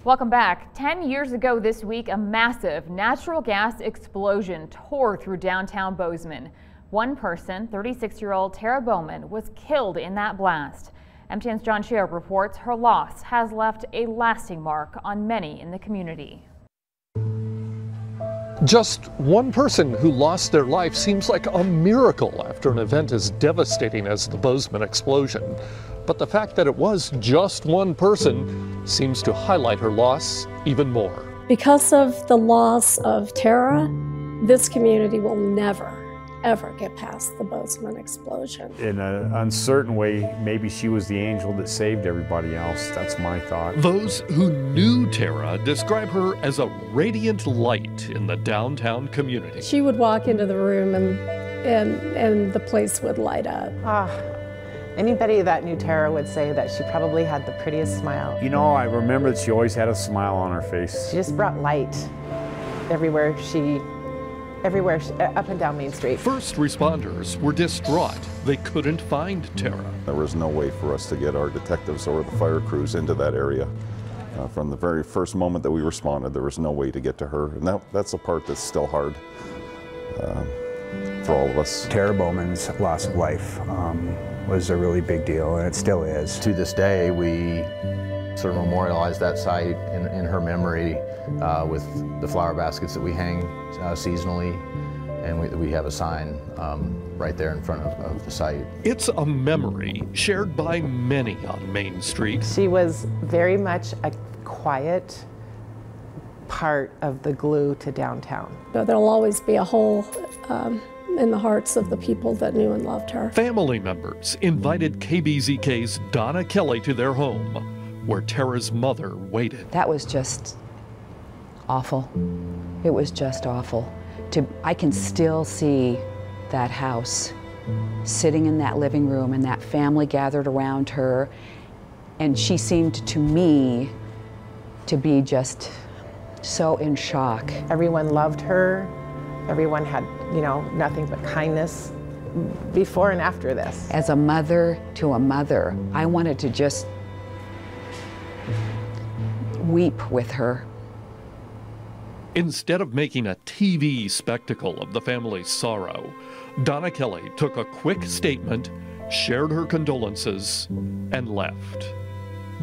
Welcome back. 10 years ago this week, a massive natural gas explosion tore through downtown Bozeman. One person, 36-year-old Tara Bowman, was killed in that blast. MTN's John SHERER reports her loss has left a lasting mark on many in the community. Just one person who lost their life seems like a miracle after an event as devastating as the Bozeman explosion. But the fact that it was just one person seems to highlight her loss even more. Because of the loss of Tara, this community will never, ever get past the Bozeman explosion. In an uncertain way, maybe she was the angel that saved everybody else. That's my thought. Those who knew Tara describe her as a radiant light in the downtown community. She would walk into the room and the place would light up. Anybody that knew Tara would say that she probably had the prettiest smile. You know, I remember that she always had a smile on her face. She just brought light everywhere, up and down Main Street. First responders were distraught. They couldn't find Tara. There was no way for us to get our detectives or the fire crews into that area. From the very first moment that we responded, there was no way to get to her. And that's the part that's still hard for all of us. Tara Bowman's loss of life was a really big deal, and it still is. To this day, we sort of memorialize that site in her memory with the flower baskets that we hang seasonally, and we have a sign right there in front of the site. It's a memory shared by many on Main Street. She was very much a quiet part of the glue to downtown. But there'll always be a hole in the hearts of the people that knew and loved her. Family members invited KBZK's Donna KELLEY to their home, where Tara's mother waited. That was just awful. It was just awful. I can still see that house, sitting in that living room, and that family gathered around her, and she seemed to me to be just so in shock. Everyone loved her. Everyone had, nothing but kindness before and after this. As a mother to a mother, I wanted to just weep with her. Instead of making a TV spectacle of the family's sorrow, Donna KELLEY took a quick statement, shared her condolences, and left.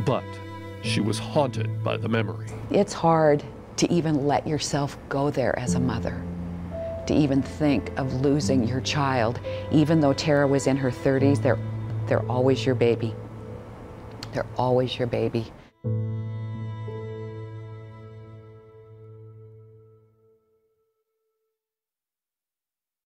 But she was haunted by the memory. It's hard to even let yourself go there as a mother, to even think of losing your child. Even though Tara was in her 30s, they're always your baby. They're always your baby.